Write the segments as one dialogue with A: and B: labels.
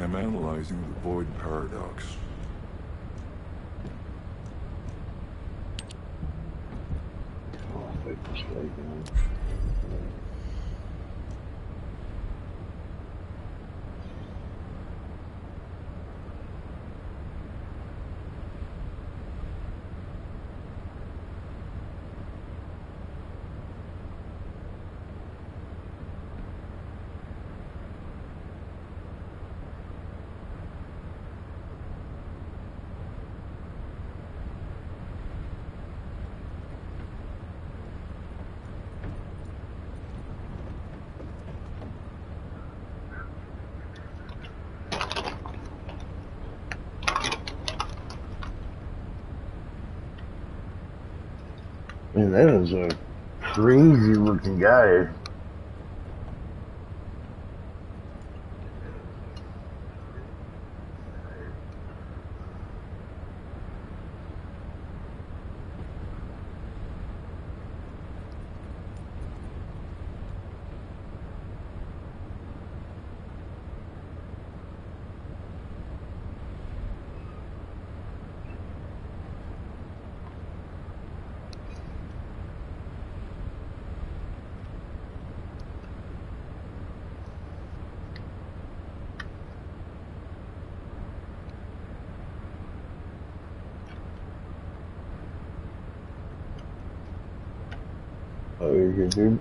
A: I'm analyzing the void paradox.
B: Oh, I think this way down. Man, that is a crazy looking guy. Oh, you're good, dude.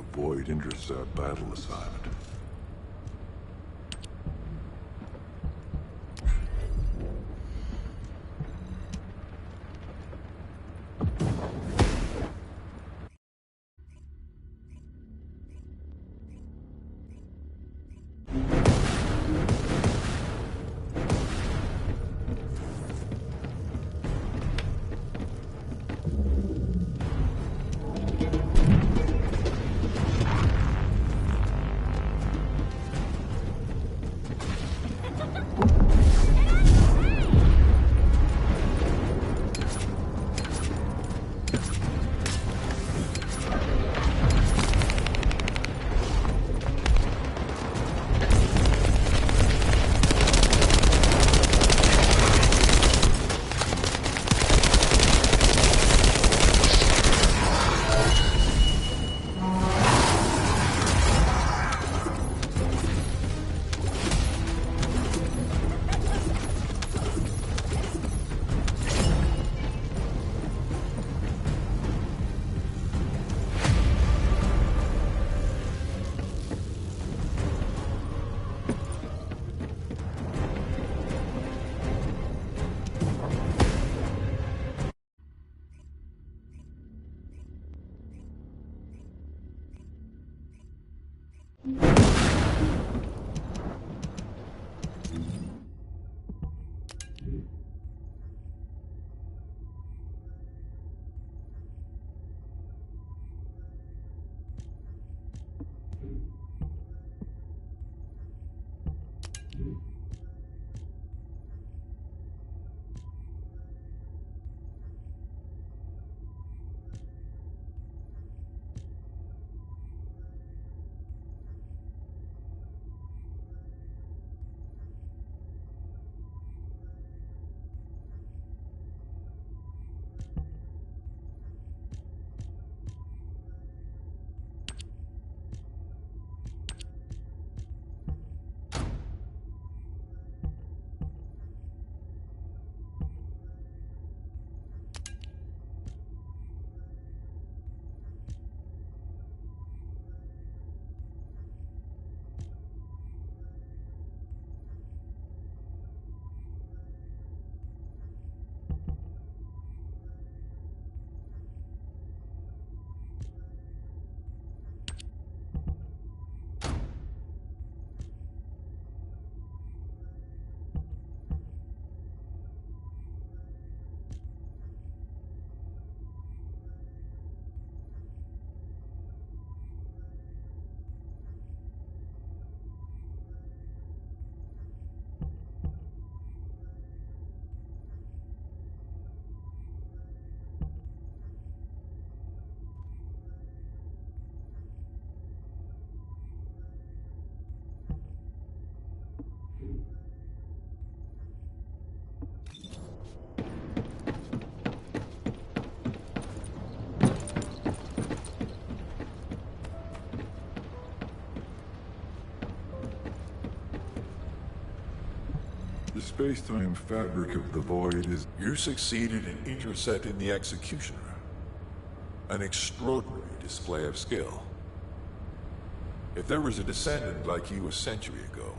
A: a Void Intercept battle assignment. The space-time fabric of the Void is...
C: You succeeded in intercepting the Executioner. An extraordinary display of skill. If there was a Descendant like you a century ago,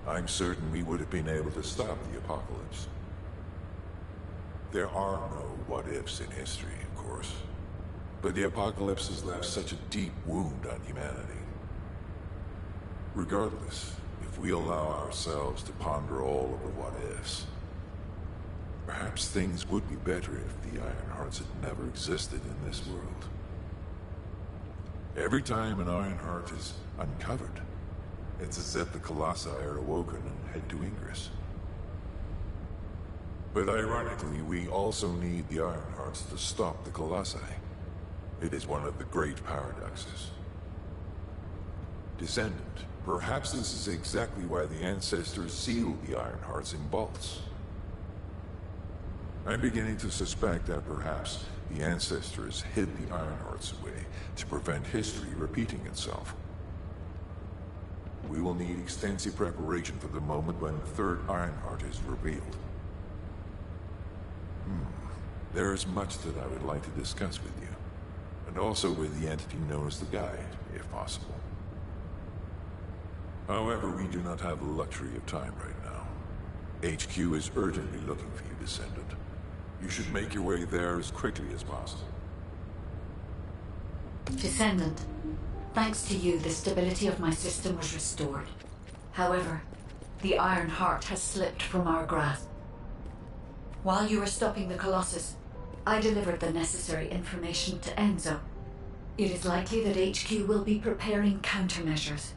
C: I'm certain we would have been able to stop the apocalypse. There are no what-ifs in history, of course. But the apocalypse has left such a deep wound on humanity. Regardless, if we allow ourselves to ponder all of the what-ifs, perhaps things would be better if the Ironhearts had never existed in this world. Every time an Ironheart is uncovered, it's as if the Colossi are awoken and head to Ingress. But ironically, we also need the Ironhearts to stop the Colossi. It is one of the great paradoxes. Descendant, perhaps this is exactly why the ancestors sealed the Ironhearts in vaults. I'm beginning to suspect that perhaps the ancestors hid the Ironhearts away to prevent history repeating itself. We will need extensive preparation for the moment when the third Ironheart is revealed. There is much that I would like to discuss with you, and also with the entity known as the Guide, if possible. However, we do not have the luxury of time right now. HQ is urgently looking for you, Descendant. You should make your way there as quickly as possible.
D: Descendant, thanks to you, the stability of my system was restored. However, the Iron Heart has slipped from our grasp. While you were stopping the Colossus, I delivered the necessary information to Enzo. It is likely that HQ will be preparing countermeasures.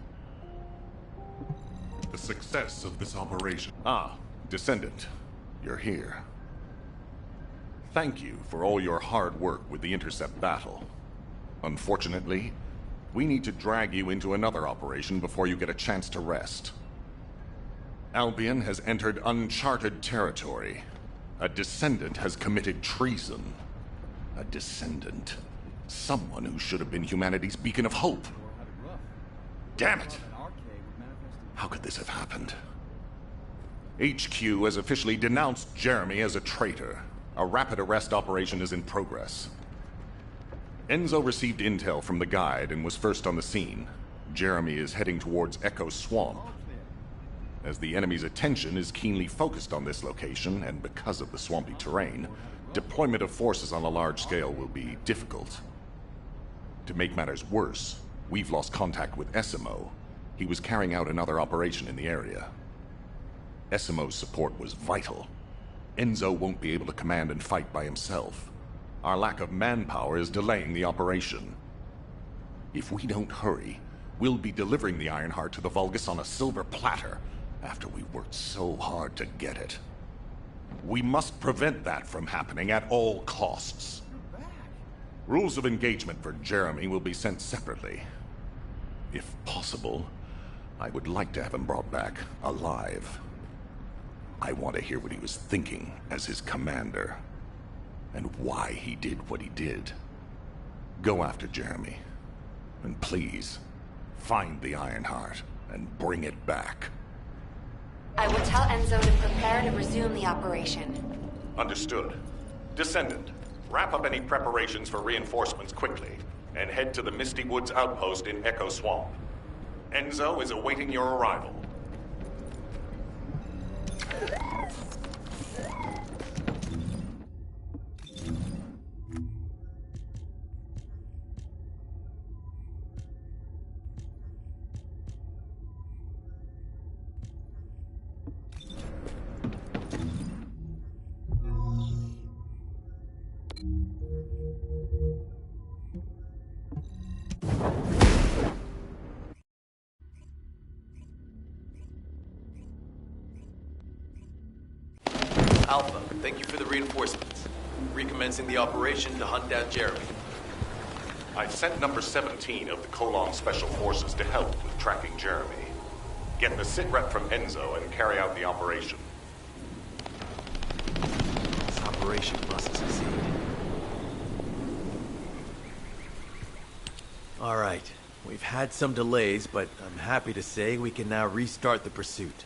E: The success of this operation. Ah, Descendant, you're here. Thank you for all your hard work with the Intercept battle. Unfortunately, we need to drag you into another operation before you get a chance to rest. Albion has entered uncharted territory. A Descendant has committed treason. A Descendant. Someone who should have been humanity's beacon of hope. Damn it! How could this have happened? HQ has officially denounced Jeremy as a traitor. A rapid arrest operation is in progress. Enzo received intel from the Guide and was first on the scene. Jeremy is heading towards Echo Swamp. As the enemy's attention is keenly focused on this location, and because of the swampy terrain, deployment of forces on a large scale will be difficult. To make matters worse, we've lost contact with Essimo. He was carrying out another operation in the area. Essimo's support was vital. Enzo won't be able to command and fight by himself. Our lack of manpower is delaying the operation. If we don't hurry, we'll be delivering the Ironheart to the Vulgus on a silver platter after we worked so hard to get it. We must prevent that from happening at all costs. Rules of engagement for Jeremy will be sent separately. If possible, I would like to have him brought back alive. I want to hear what he was thinking as his commander, and why he did what he did. Go after Jeremy, and please, find the Ironheart and bring it back.
F: I will tell Enzo to prepare to resume the operation.
E: Understood. Descendant, wrap up any preparations for reinforcements quickly, and head to the Misty Woods outpost in Echo Swamp. Enzo is awaiting your arrival.
G: Alpha, thank you for the reinforcements. Recommencing the operation to hunt down Jeremy.
E: I've sent number 17 of the Colon Special Forces to help with tracking Jeremy. Get the sitrep from Enzo and carry out the operation.
G: This operation must succeed. Alright, we've had some delays, but I'm happy to say we can now restart the pursuit.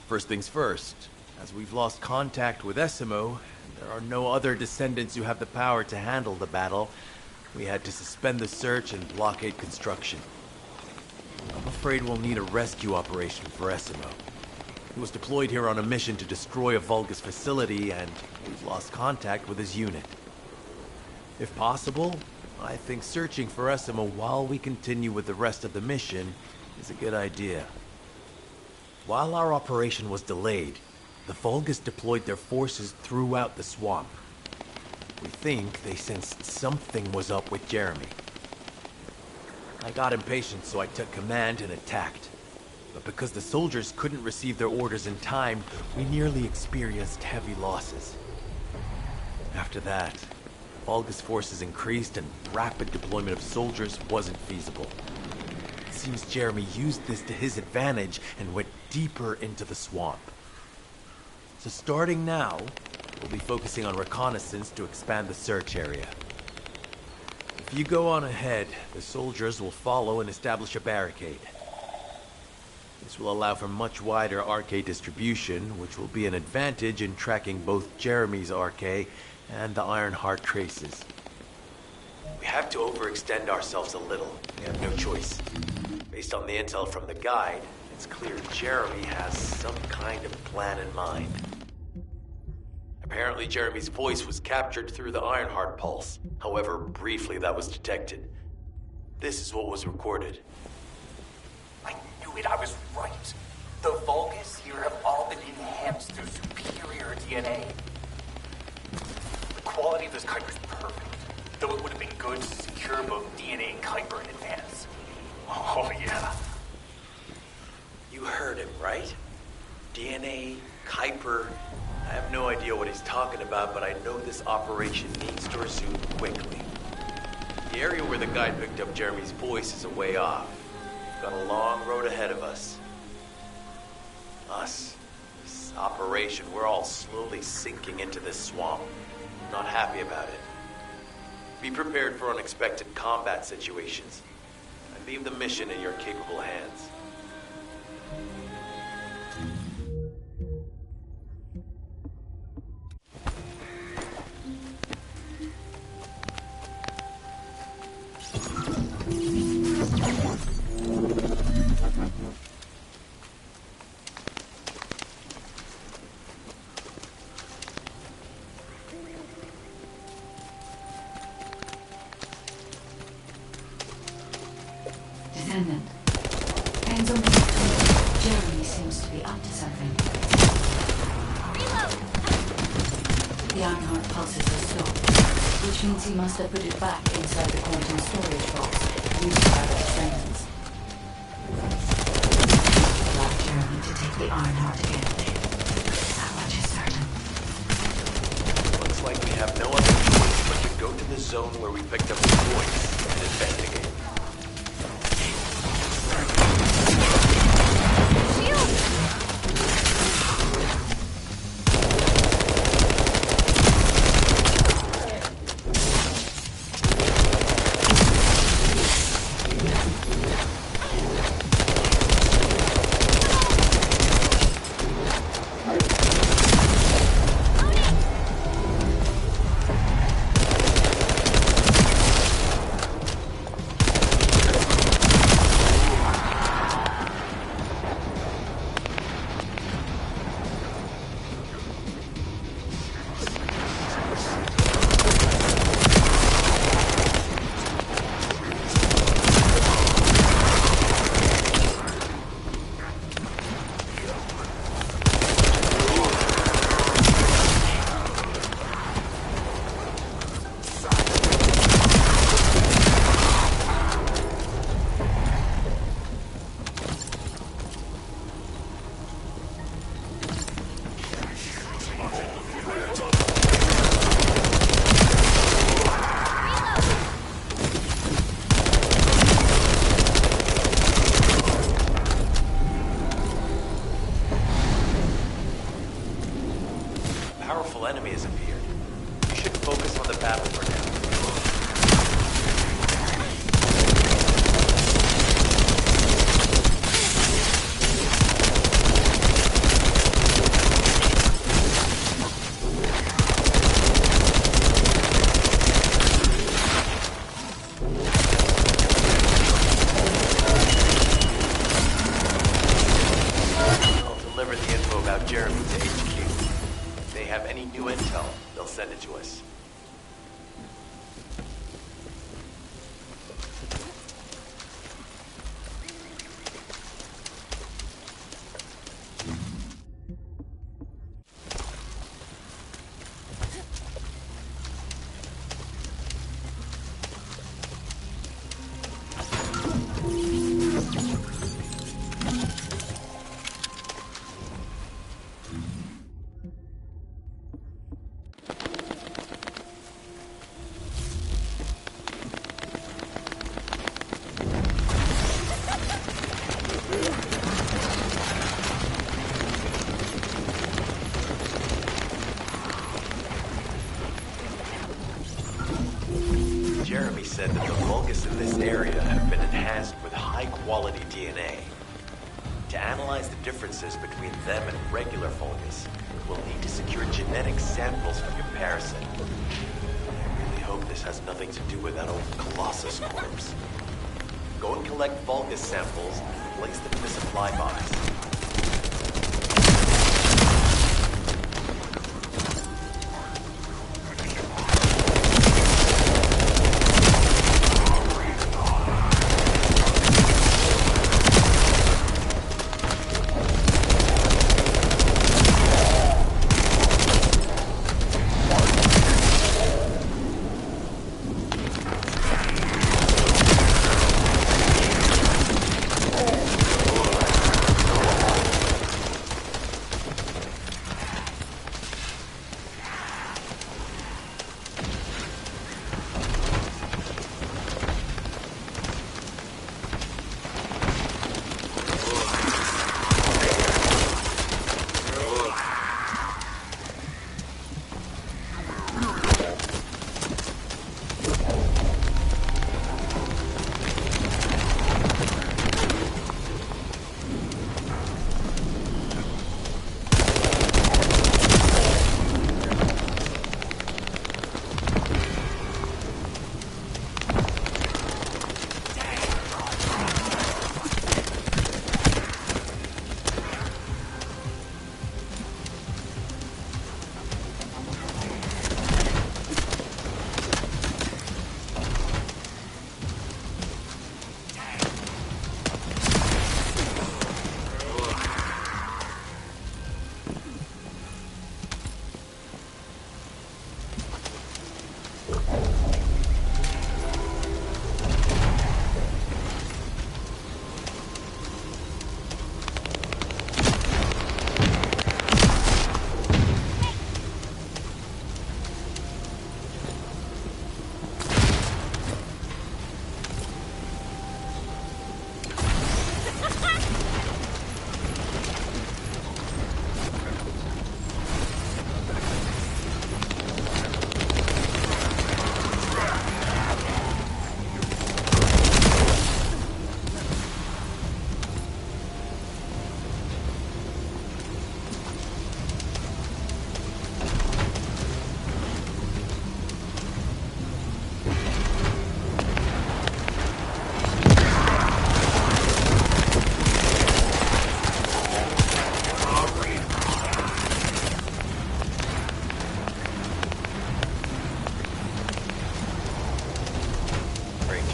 G: First things first, as we've lost contact with Essimo, and there are no other Descendants who have the power to handle the battle, we had to suspend the search and blockade construction. I'm afraid we'll need a rescue operation for Essimo. He was deployed here on a mission to destroy a Vulgus facility, and we've lost contact with his unit. If possible, I think searching for Essimo while we continue with the rest of the mission is a good idea. While our operation was delayed, the Vulgus deployed their forces throughout the swamp. We think they sensed something was up with Jeremy. I got impatient, so I took command and attacked. But because the soldiers couldn't receive their orders in time, we nearly experienced heavy losses. After that, Vulgus forces increased and rapid deployment of soldiers wasn't feasible. It seems Jeremy used this to his advantage and went deeper into the swamp. So starting now, we'll be focusing on reconnaissance to expand the search area. If you go on ahead, the soldiers will follow and establish a barricade. This will allow for much wider RK distribution, which will be an advantage in tracking both Jeremy's RK and the Ironheart traces. have to overextend ourselves a little. We have no choice. Based on the intel from the guide, it's clear Jeremy has some kind of plan in mind. Apparently, Jeremy's voice was captured through the Ironheart pulse. However, briefly that was detected. This is what was recorded.
H: I knew it, I was right. The Vulgus here have all been enhanced through superior DNA. The quality of this Kuiper's perfect, though it would have been good to secure both DNA and Kuiper in advance. Oh, yeah.
G: You heard him, right? DNA, Kuiper. I have no idea what he's talking about, but I know this operation needs to resume quickly. The area where the guide picked up Jeremy's voice is a way off. We've got a long road ahead of us. This operation, we're all slowly sinking into this swamp. Not happy about it. Be prepared for unexpected combat situations. I leave the mission in your capable hands.
D: Descendant. Hands on the Jeremy seems to be up to something.
F: Reload!
D: The Ironheart pulses are stopped, which means he must have put it back inside the quantum storage box used by the Descendants. Allow Jeremy to take the Ironheart again. That much is certain.
G: Looks like we have no other choice but to go to the zone where we picked up his voice and investigate. Enemy has appeared. You should focus on the battle for now. I'll deliver the info about Jeremy to HQ. If they have any new intel, they'll send it to us. Jeremy said that the Vulgus in this area have been enhanced with high-quality DNA. To analyze the differences between them and regular Vulgus, we'll need to secure genetic samples for comparison. I really hope this has nothing to do with that old Colossus corpse. Go and collect Vulgus samples and place them in the supply box.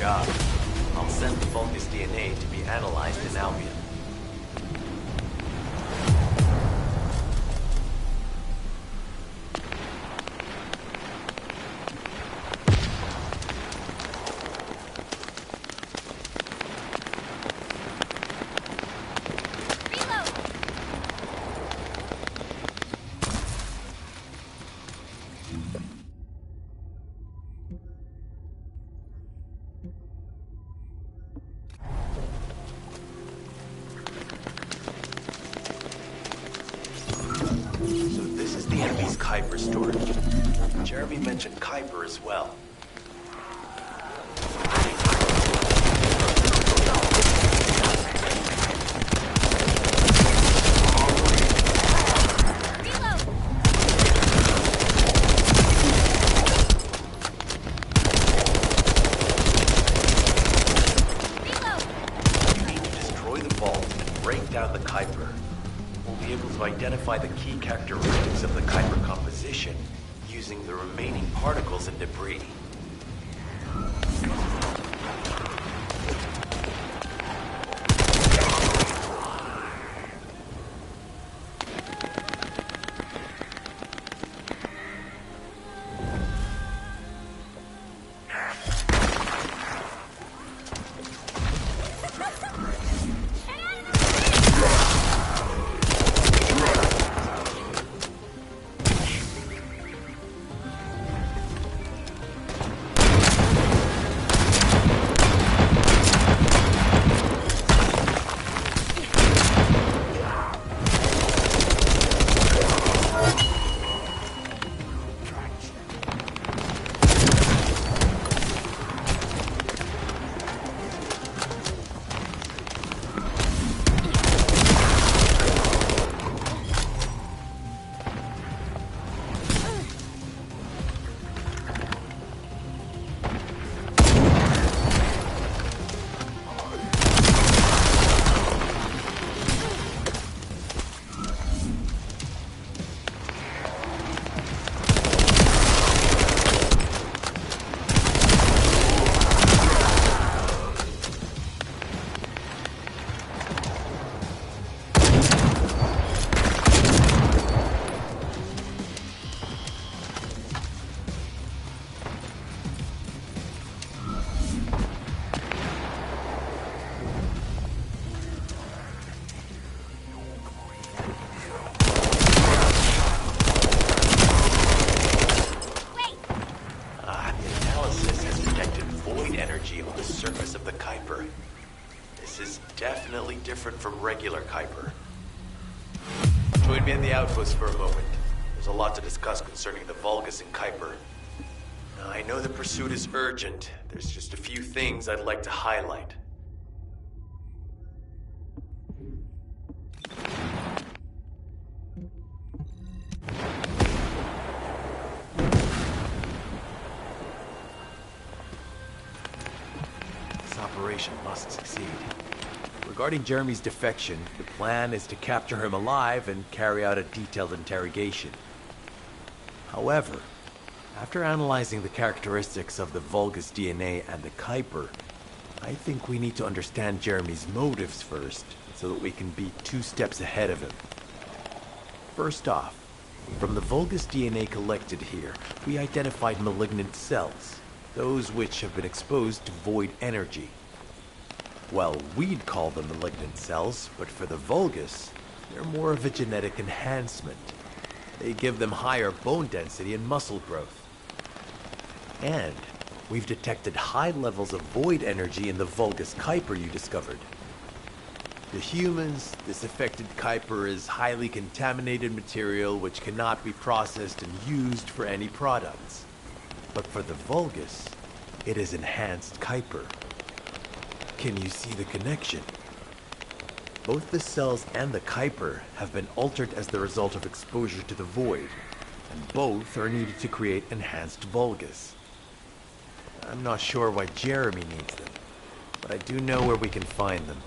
G: I'll send the Vulgus DNA to be analyzed in Albion. Kuiper storage. Jeremy mentioned Kuiper as well. We need to destroy the vault and break down the Kuiper. We'll be able to identify the key characteristics of the Kuiper composition using the remaining particles and debris. This is definitely different from regular Kuiper. Join me in the outpost for a moment. There's a lot to discuss concerning the Vulgus and Kuiper. Now, I know the pursuit is urgent. There's just a few things I'd like to highlight. This operation must succeed. Regarding Jeremy's defection, the plan is to capture him alive and carry out a detailed interrogation. However, after analyzing the characteristics of the Vulgus DNA and the Kuiper, I think we need to understand Jeremy's motives first, so that we can be 2 steps ahead of him. First off, from the Vulgus DNA collected here, we identified malignant cells, those which have been exposed to void energy. Well, we'd call them malignant cells, but for the Vulgus, they're more of a genetic enhancement. They give them higher bone density and muscle growth. And we've detected high levels of void energy in the Vulgus Kuiper you discovered. To humans, this affected Kuiper is highly contaminated material which cannot be processed and used for any products. But for the Vulgus, it is enhanced Kuiper. Can you see the connection? Both the cells and the Kuiper have been altered as the result of exposure to the void, and both are needed to create enhanced Vulgus. I'm not sure why Jeremy needs them, but I do know where we can find them.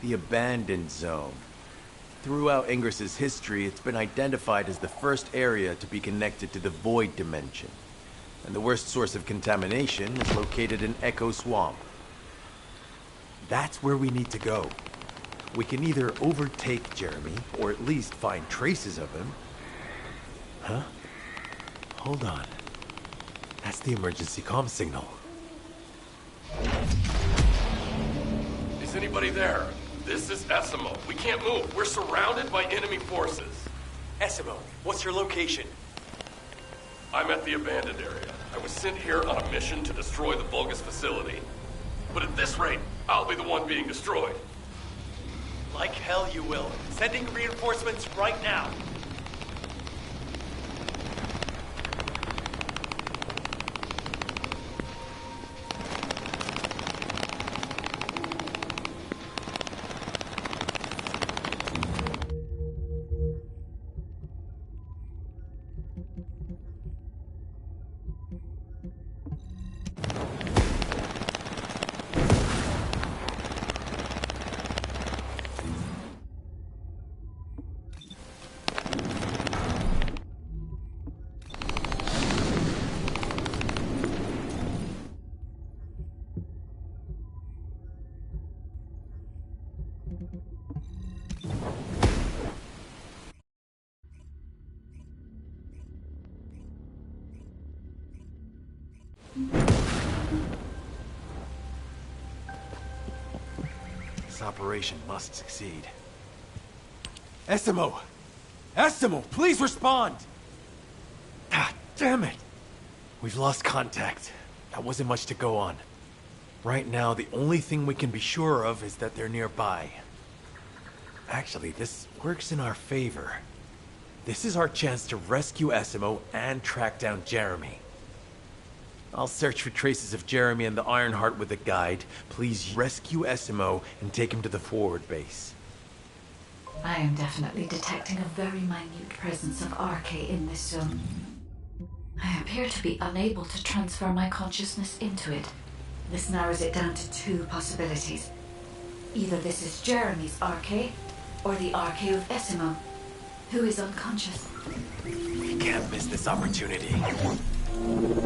G: The Abandoned Zone. Throughout Ingris's history, it's been identified as the first area to be connected to the Void Dimension, and the worst source of contamination is located in Echo Swamp. That's where we need to go. We can either overtake Jeremy, or at least find traces of him. Huh? Hold on. That's the emergency comm signal.
I: Is anybody there? This is Essimo. We can't move. We're surrounded by enemy forces.
G: Essimo, what's your location?
I: I'm at the abandoned area. I was sent here on a mission to destroy the Vulgus facility. But at this rate, I'll be the one being destroyed.
G: Like hell you will. Sending reinforcements right now. This operation must succeed. Essimo! Essimo, please respond! Ah, damn it! We've lost contact. That wasn't much to go on. Right now, the only thing we can be sure of is that they're nearby. Actually, this works in our favor. This is our chance to rescue Essimo and track down Jeremy. I'll search for traces of Jeremy and the Ironheart with a guide. Please rescue Essimo and take him to the forward base.
D: I am definitely detecting a very minute presence of RK in this zone. I appear to be unable to transfer my consciousness into it. This narrows it down to 2 possibilities. Either this is Jeremy's RK, or the RK of Essimo, who is unconscious.
G: We can't miss this opportunity.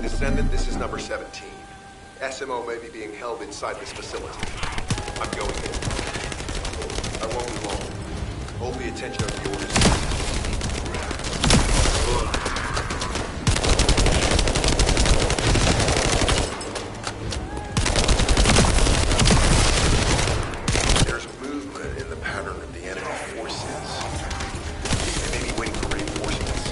J: Descendant, this is number 17. Essimo may be being held inside this facility. I'm going in. I won't be long. Hold the attention of the orders. There's movement in the pattern of the enemy forces. They may be waiting for reinforcements.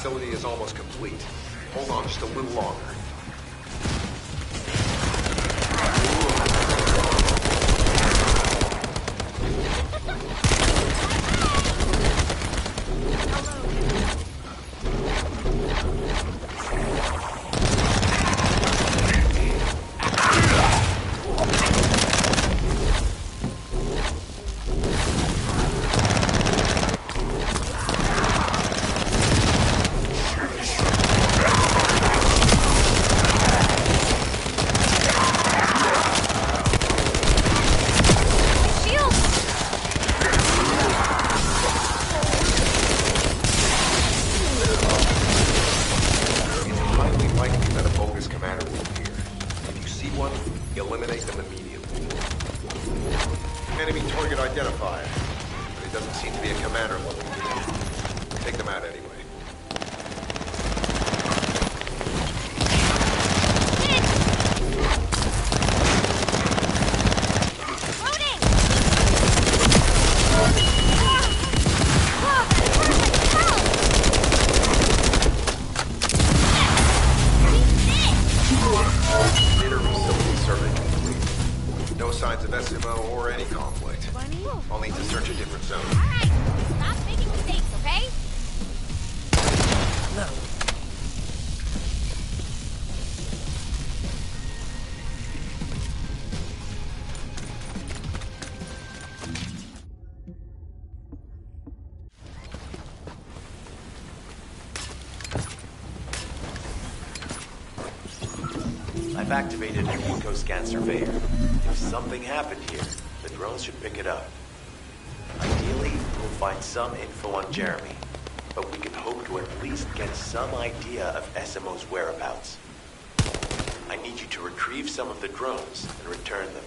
J: facility is almost complete. Hold on just a little longer.
G: I've activated an eco-scan surveyor. If something happened here, the drones should pick it up. Ideally, we'll find some info on Jeremy, but we can hope to at least get some idea of SMO's whereabouts. I need you to retrieve some of the drones and return them.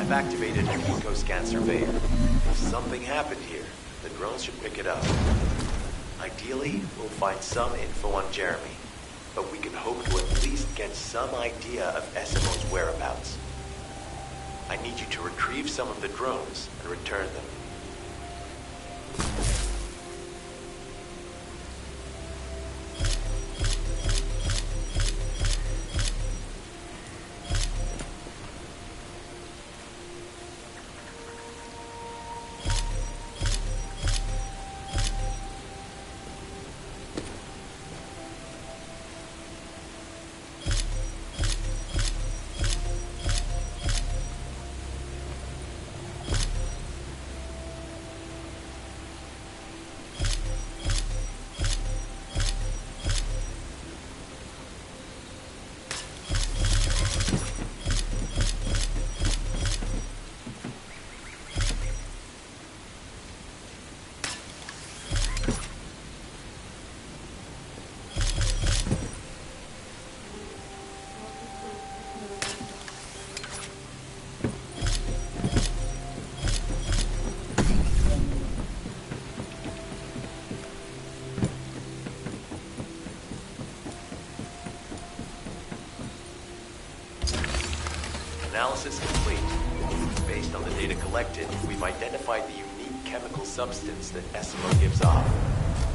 G: I've activated an eco-scan surveyor. If something happened here, the drones should pick it up. Ideally, we'll find some info on Jeremy, but we can hope to at least get some idea of SMO's whereabouts. I need you to retrieve some of the drones and return them. Analysis complete. Based on the data collected, we've identified the unique chemical substance that SMO gives off.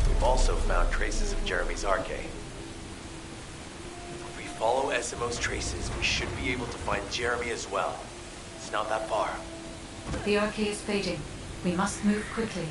G: We've also found traces of Jeremy's arcade. If we follow SMO's traces, we should be able to find Jeremy as well. It's not that far.
D: The arcade is fading. We must move quickly.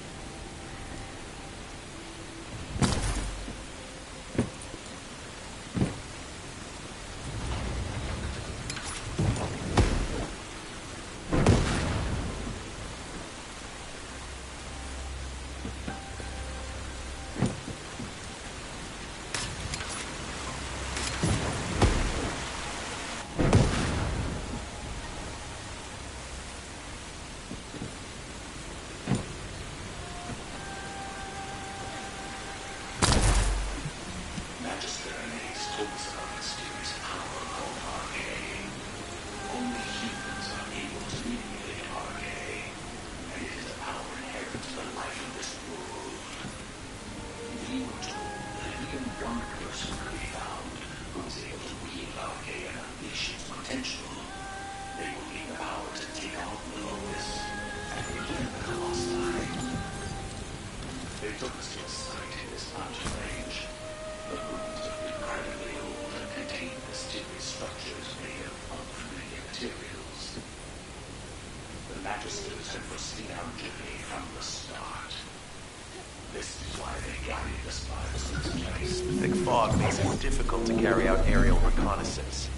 G: Thick fog makes it difficult to carry out aerial reconnaissance,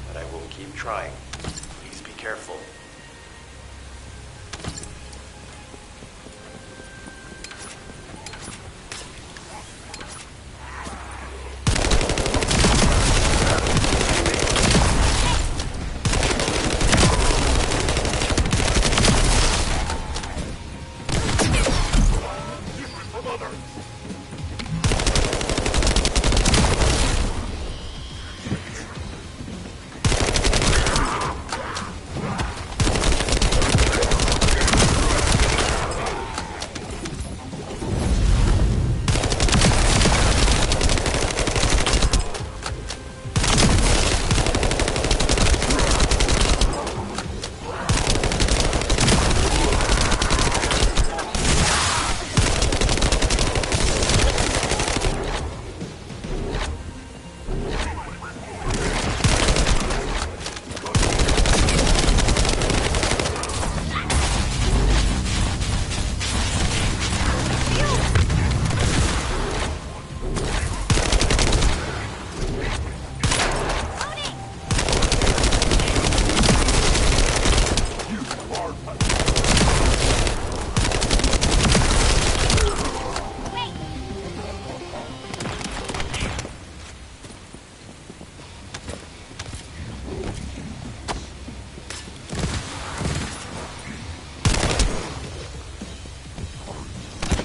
G: but I will keep trying. Please be careful.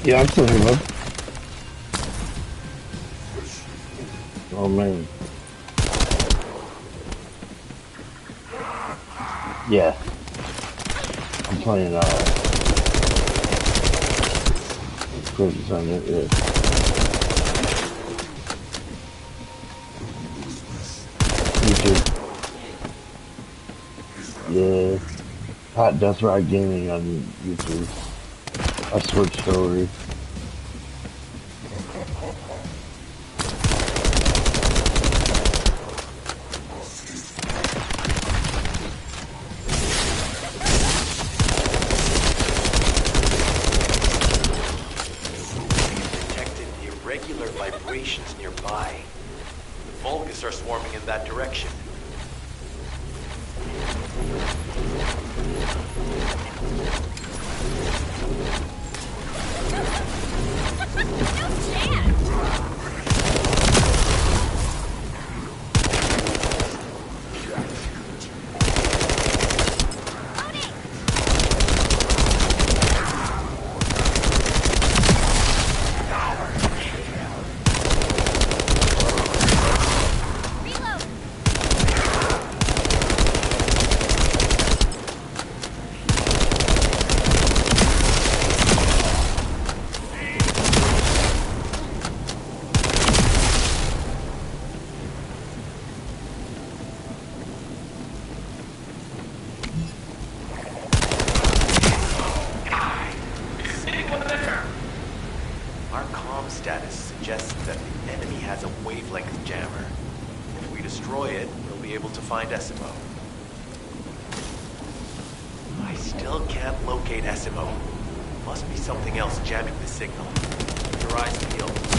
B: Yeah, I'm still here, bud. Oh, man. Yeah. I'm playing, Cookies on it, yeah. YouTube. Yeah. Hot Death Ride Gaming on YouTube. I switched over.
G: Detected irregular vibrations nearby. The Vulgus are swarming in that direction. Our comm status suggests that the enemy has a wavelength jammer. If we destroy it, we'll be able to find SMO. I still can't locate SMO. Must be something else jamming the signal. Keep your eyes peeled.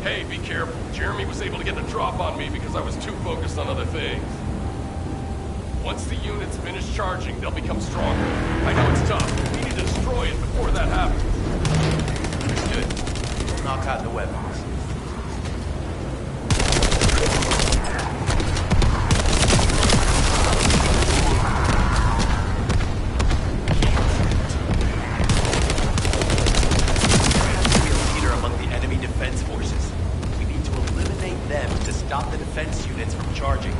I: Hey, be careful. Jeremy was able to get the drop on me because I was too focused on other things. Once the units finish charging, they'll become stronger. I know it's tough. We need to destroy it before that happens.
G: Understood. We'll knock out the weapons. Stop the defense units from charging.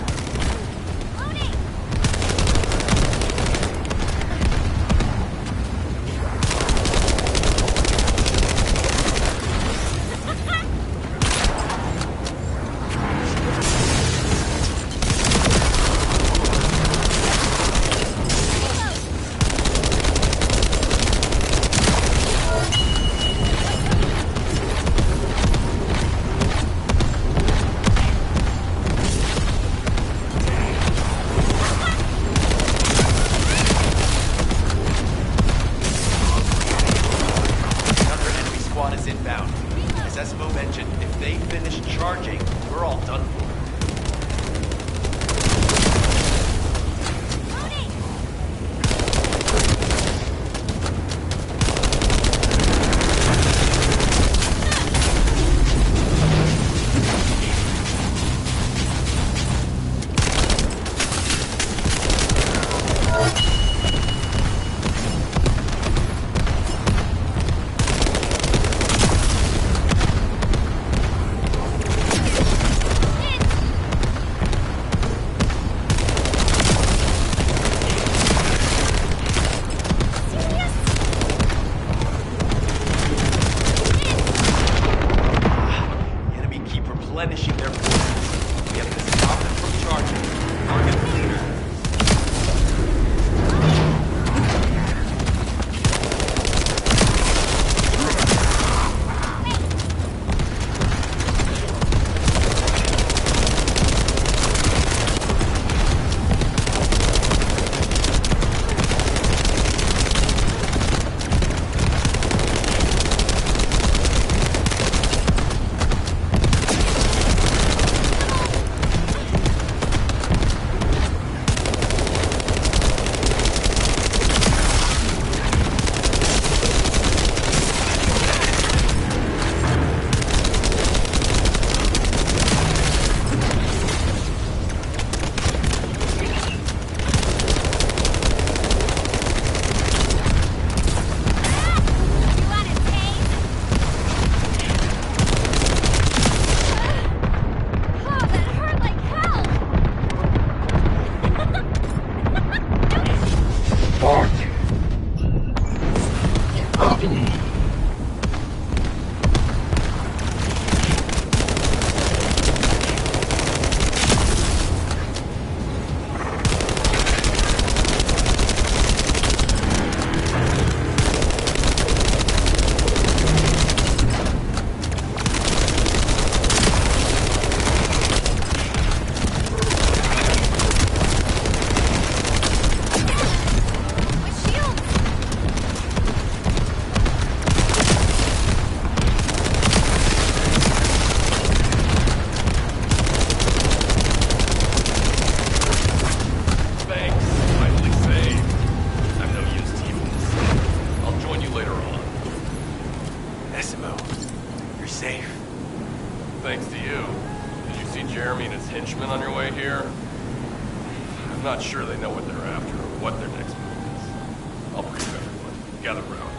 I: gather round.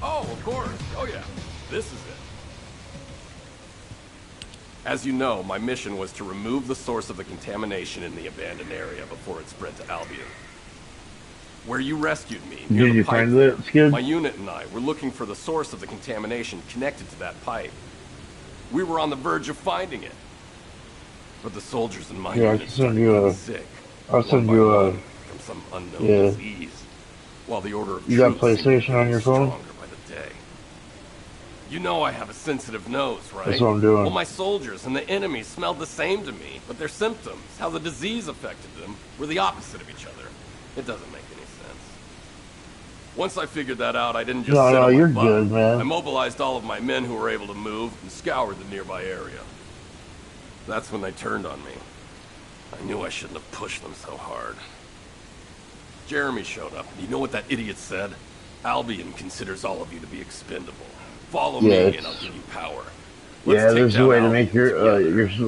I: Oh, of course. Oh, yeah. This is it. As you know, my mission was to remove the source of the contamination in the abandoned area before it spread to Albion. Where you rescued me, near
B: Did
I: the
B: you
I: pipe
B: find
I: there,
B: it, Skid?
I: my unit and I were looking for the source of the contamination connected to that pipe. We were on the verge of finding it. But the soldiers in my unit started getting sick.
B: I'll send you a...
I: From some unknown disease. While the order of
B: You got
I: troops
B: PlayStation on your phone?
I: stronger by the day. You know I have a sensitive nose, right?
B: That's what I'm doing.
I: Well, my soldiers and the enemy smelled the same to me, but their symptoms, how the disease affected them, were the opposite of each other. It doesn't make any sense. Once I figured that out, I didn't just sit on my
B: you're
I: butt.
B: good, man.
I: I mobilized all of my men who were able to move and scoured the nearby area. That's when they turned on me. I knew I shouldn't have pushed them so hard. Jeremy showed up, and you know what that idiot said? Albion considers all of you to be expendable. Follow me and I'll give you power.
B: There's a way to make your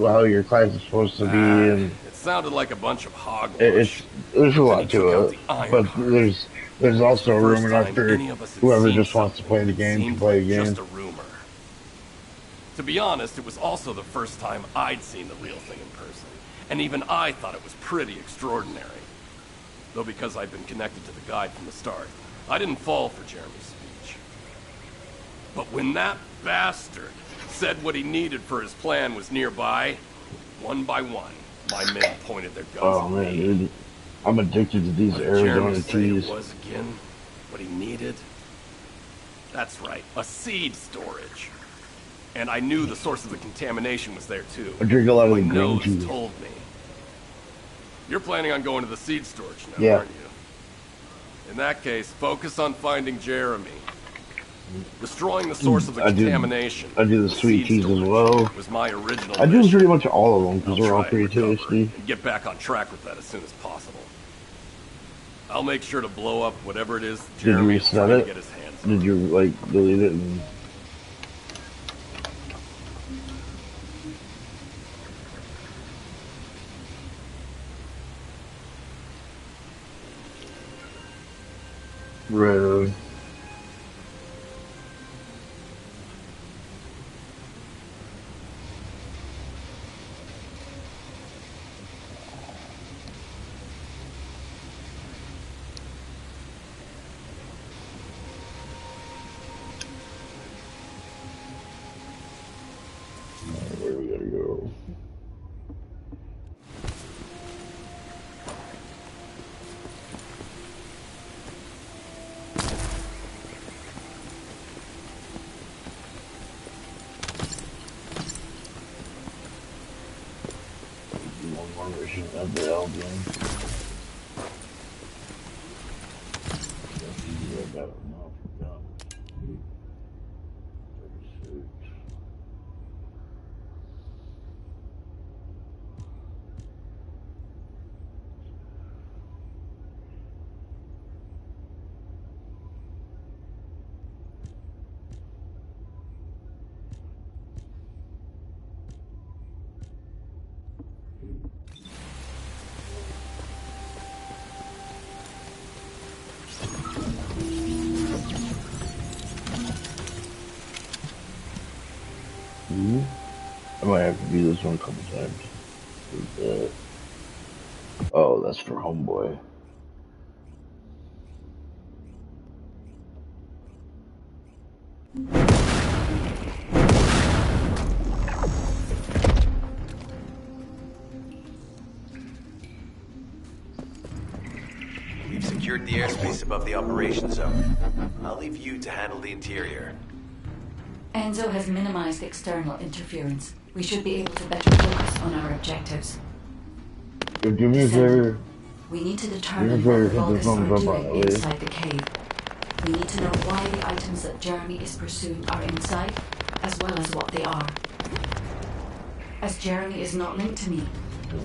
B: how your class is supposed to be, and
I: it sounded like a bunch of hogwash.
B: There's a lot to it, but there's also a rumor out there. Whoever just wants to play the game can play the game.
I: Just a rumor. To be honest, it was also the first time I'd seen the real thing in person, and even I thought it was pretty extraordinary. Though because I'd been connected to the guide from the start, I didn't fall for Jeremy's speech. But when that bastard said what he needed for his plan was nearby, one by one, my men pointed their guns at me.
B: Dude. I'm addicted to these Arizona teas.
I: What was again what he needed? That's right, a seed storage. And I knew the source of the contamination was there too.
B: I drink a lot of
I: my
B: the green
I: nose
B: tea.
I: told me. You're planning on going to the seed storage now, aren't you? In that case, focus on finding Jeremy. Destroying the source of the contamination.
B: I do the sweet teas as well.
I: Was my original
B: I do
I: mission.
B: pretty much all of them because they're all pretty tasty.
I: And get back on track with that as soon as possible. I'll make sure to blow up whatever it is Jeremy is trying to get his hands on.
B: Did you delete it and... Right. Where we gotta go? One more mission of the Albion. I might have to do this one a couple times. Oh, that's for Homeboy.
G: We've secured the airspace above the operation zone. I'll leave you to handle the interior.
D: Enzo has minimized external interference. We should be able to better focus on our objectives.
B: Do me a favor.
D: We need to determine what the Vulgus are doing inside the cave. We need to know why the items that Jeremy is pursuing are inside, as well as what they are. As Jeremy is not linked to me,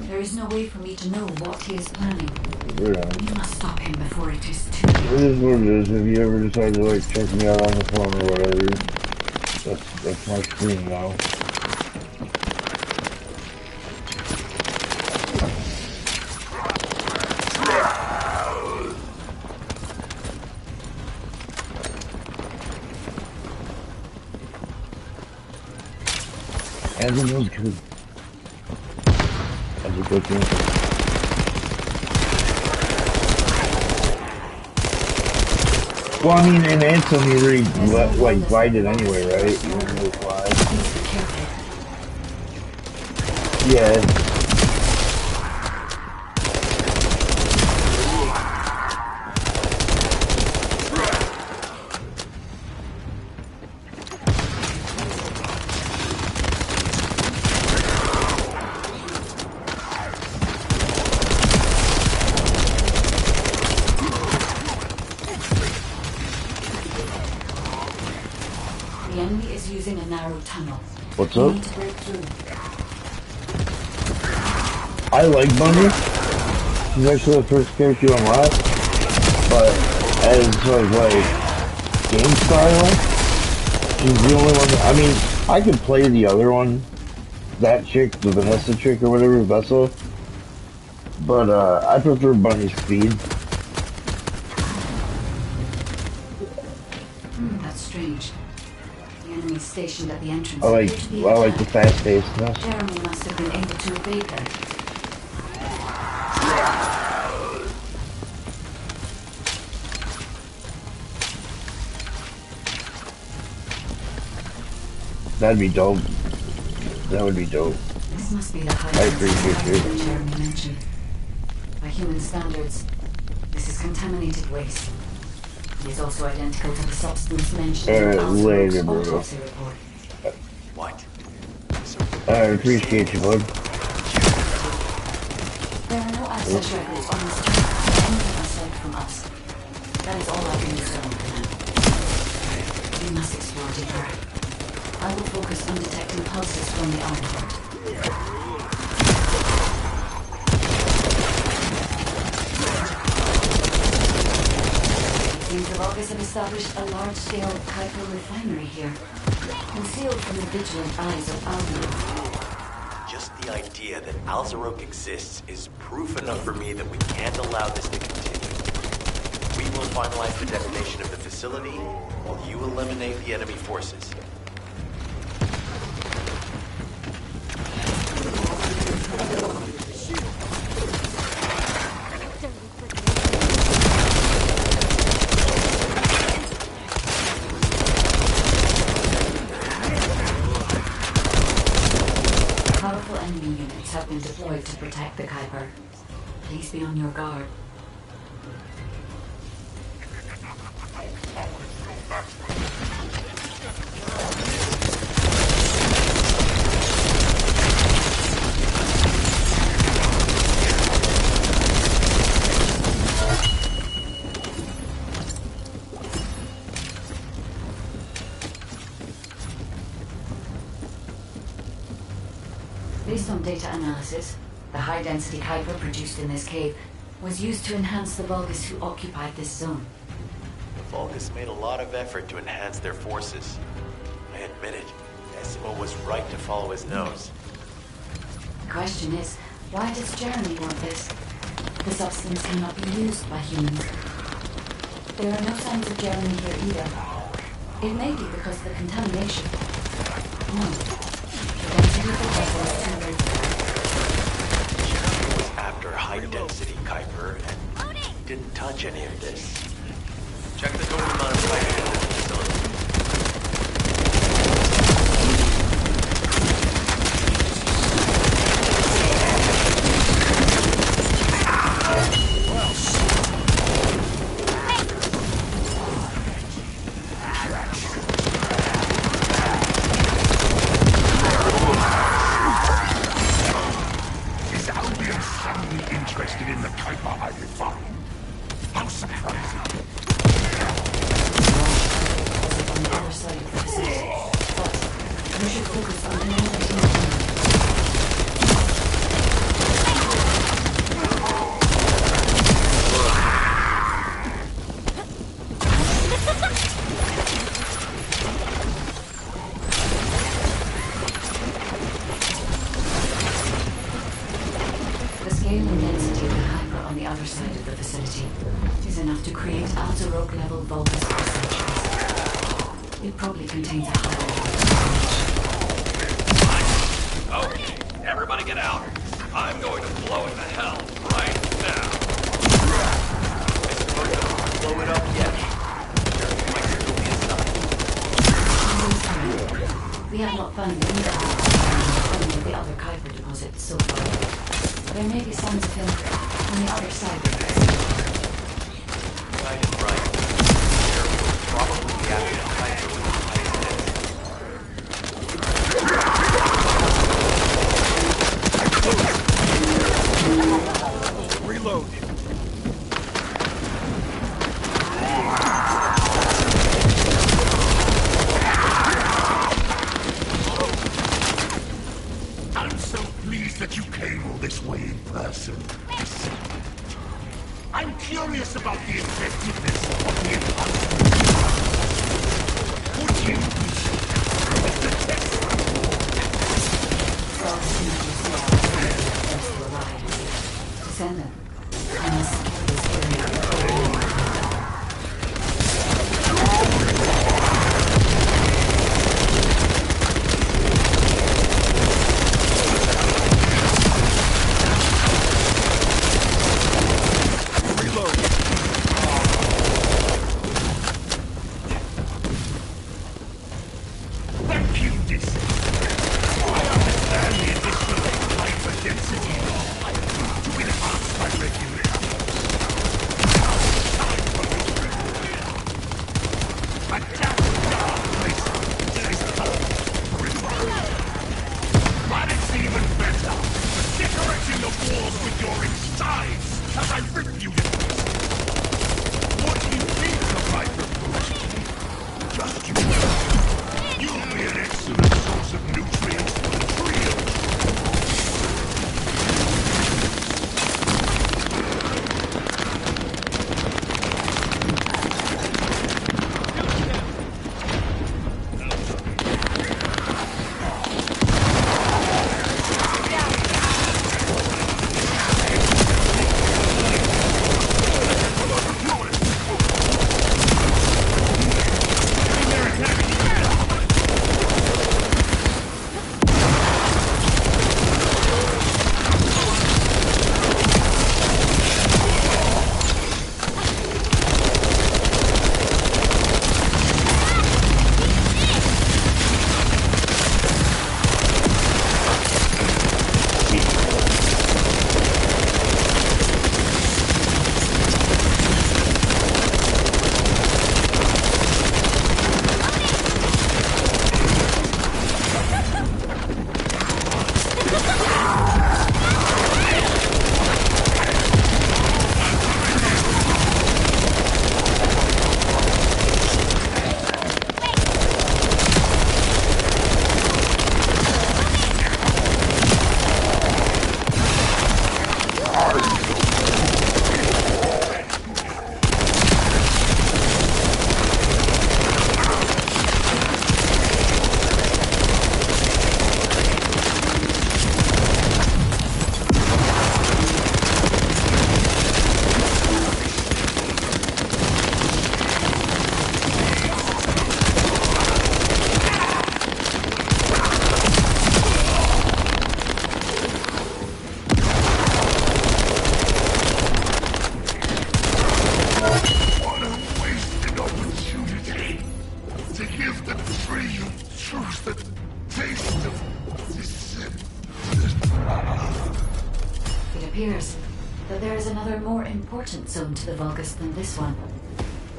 D: there is no way for me to know what he is planning. We must stop him before it is too late.
B: It is what it is. If you ever decide to check me out on the phone or whatever, that's my screen now. Anthem was good. That's a good thing. Well, I mean, in Anthem you already like glide it anyway, right? You don't really fly. Yeah.
D: The enemy is using a narrow tunnel.
B: What's
D: You
B: up?
D: need to break through.
B: I like Bunny. She's actually the first character you unlock. But as far as like game style, she's the only one that, I mean, I could play the other one. That chick, the Vanessa chick or whatever, Vessel. But I prefer Bunny's speed.
D: That's strange. The enemy is stationed at the entrance.
B: I like the fast pacedness.
D: Jeremy must have been able to evade her.
B: That'd be dope. That would be dope.
D: This must be the high
B: I appreciate
D: that
B: you.
D: Jeremy mentioned. By human standards, this is contaminated waste. It is also identical to the substance mentioned in
B: later,
D: Alzheimer's
B: bro.
D: autopsy report.
H: What?
B: I appreciate you, bud.
D: There are no access records on this channel, anything aside from us. That is all I can use on for now. We must explore deeper. I will focus on detecting pulses from the Ironheart. It seems the Vulgus have established a large-scale Kuiper refinery here, concealed from the vigilant eyes of Albion.
G: Just the idea that Alzarok exists is proof enough for me that we can't allow this to continue. We will finalize the detonation of the facility while you eliminate the enemy forces.
D: Powerful enemy units have been deployed to protect the Kuiper. Please be on your guard. Based on data analysis, the high-density Kuiper produced in this cave was used to enhance the Vulgus who occupied this zone.
G: The Vulgus made a lot of effort to enhance their forces. I admit it. Essimo was right to follow his nose.
D: The question is, why does Jeremy want this? The substance cannot be used by humans. There are no signs of Jeremy here either. It may be because of the contamination. No. The density of the vessel is too low.
G: Jeremy was after high-density Kuiper and didn't touch any of this. Check the door to modify it into the facility.
K: Is Albion suddenly interested in the Kuiper I refined? How surprising.
D: On the other side of the facility. But we should focus on eliminating the enemy. The scale and density of the Kuiper on the other side of the facility is enough to create Alzarok-level Vulgus concentrations. It probably contains a high level of storage.
I: Okay, everybody get out. I'm going to blow it to hell right now.
G: Blow it up yet. Jeremy might still be inside.
D: We have not found any of the other Kuiper deposits so far. There may be signs of him on the other side of this.
G: Right is right. Jeremy will probably be after the Kuiper with the highest. Reload.
K: I'm so pleased that you came all this way in person. I'm curious about the effectiveness of the enhancement. Would you the test?
D: Descendant, I must secure this area.
K: Thank you, Descendant. I understand the additional hyperdensity to enhance my regulation. Now it's time for me to adapt to dark places. But it's even better for decorating the walls with your insides as I rip you to pieces. What do you think of my proposal? Just you know. You'll be an excellent source of nutrients for the trio.
D: appears that there is another more important zone to the Vulgus than this one.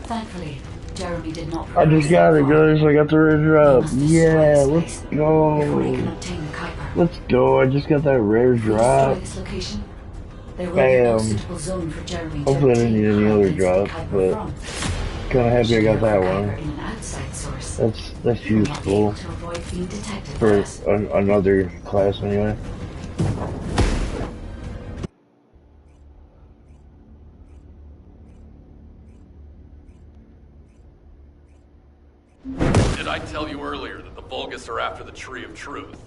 D: Thankfully, Jeremy did not.
B: I just got it, guys. I got the rare drop. Yeah, let's go. Let's go. I just got that rare drop. Bam. Hopefully I didn't need any other drops, but kind of happy I got that one. That's useful for another class anyway.
I: Did I tell you earlier that the Vulgus are after the Tree of Truth?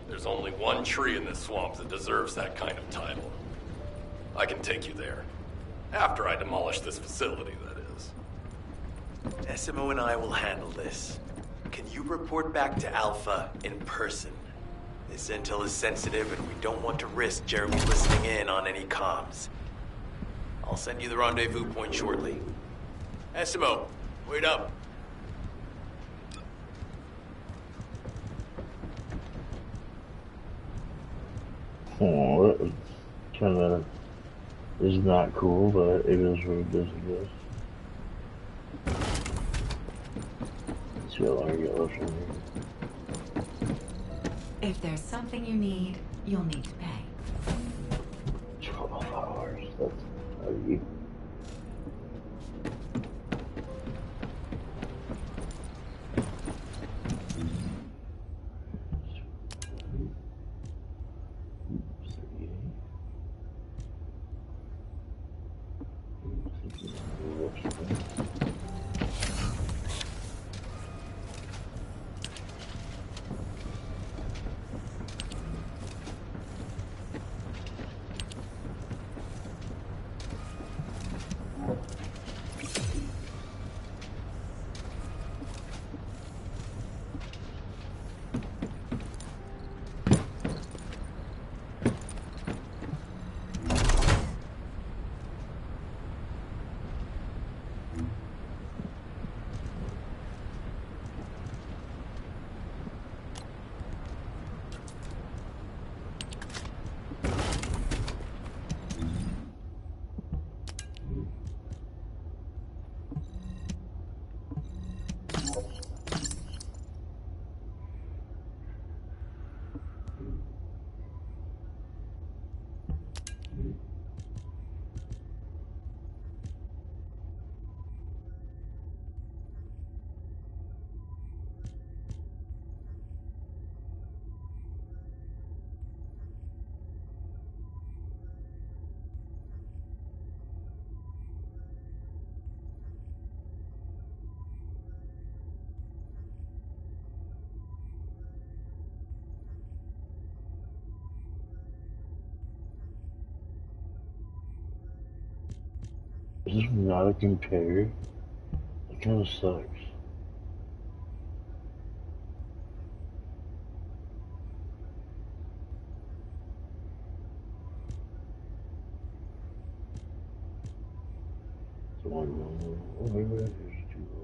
I: There's only one tree in this swamp that deserves that kind of title. I can take you there. After I demolish this facility, that is.
G: SMO and I will handle this. Can you report back to Alpha in person? This intel is sensitive, and we don't want to risk Jeremy listening in on any comms. I'll send you the rendezvous point shortly. Essimo, wait up.
B: Oh, that kind of is not cool, but it is what it is, I guess. Let's see how long I get left from here.
D: If there's something you need, you'll need to pay.
B: 12 hours, that's nutty. Is this not a compare? That kind of sucks. So oh, maybe that is too low.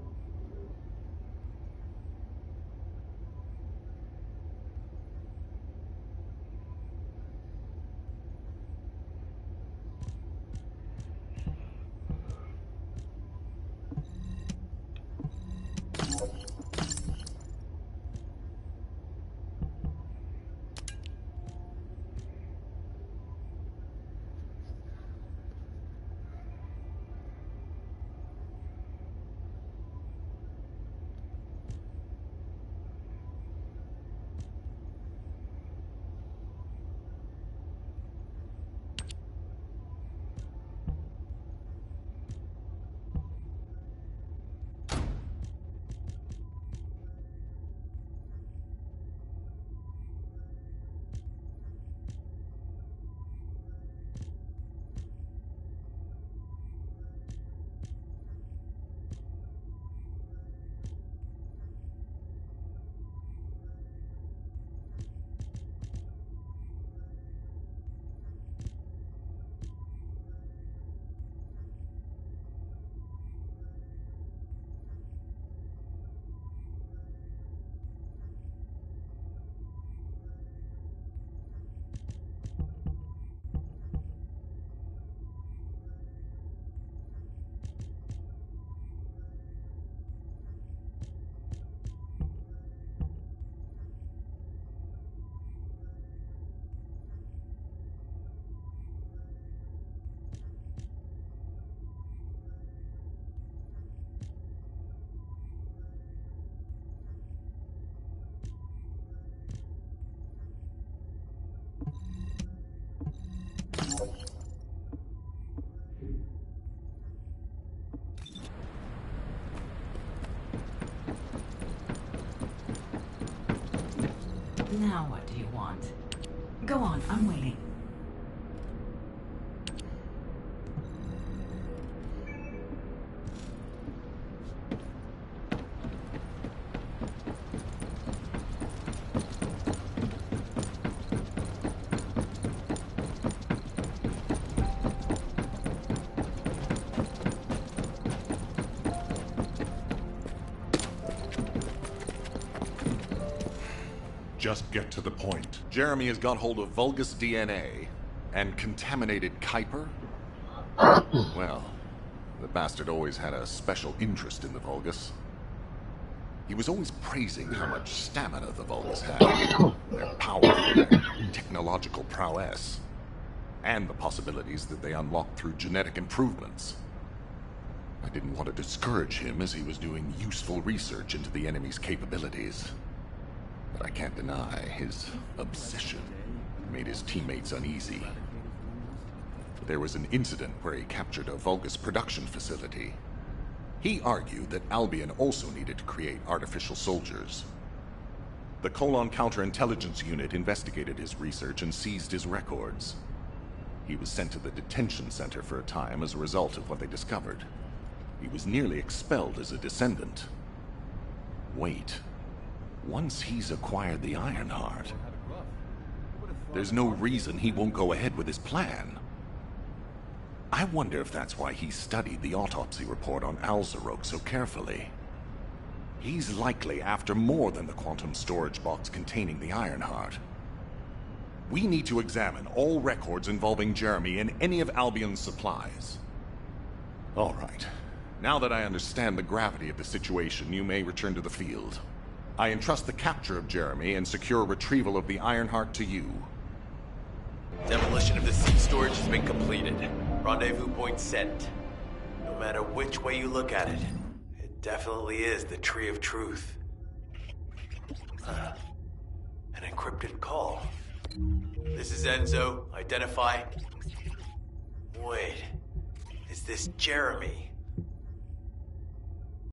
D: Now what do you want? Go on, I'm waiting.
E: Just get to the point. Jeremy has got hold of Vulgus DNA and contaminated Kuiper? Well, the bastard always had a special interest in the Vulgus. He was always praising how much stamina the Vulgus had, their power, their technological prowess, and the possibilities that they unlocked through genetic improvements. I didn't want to discourage him as he was doing useful research into the enemy's capabilities. But I can't deny his obsession made his teammates uneasy. There was an incident where he captured a Vulgus production facility. He argued that Albion also needed to create artificial soldiers. The Colon Counterintelligence Unit investigated his research and seized his records. He was sent to the detention center for a time as a result of what they discovered. He was nearly expelled as a Descendant. Wait. Once he's acquired the Ironheart, there's no reason he won't go ahead with his plan. I wonder if that's why he studied the autopsy report on Alzarok so carefully. He's likely after more than the quantum storage box containing the Ironheart. We need to examine all records involving Jeremy and any of Albion's supplies. All right. Now that I understand the gravity of the situation, you may return to the field. I entrust the capture of Jeremy and secure retrieval of the Ironheart to you.
G: Demolition of the seed storage has been completed. Rendezvous point set. No matter which way you look at it, it definitely is the Tree of Truth. An encrypted call. This is Enzo. Identify. Wait. Is this Jeremy?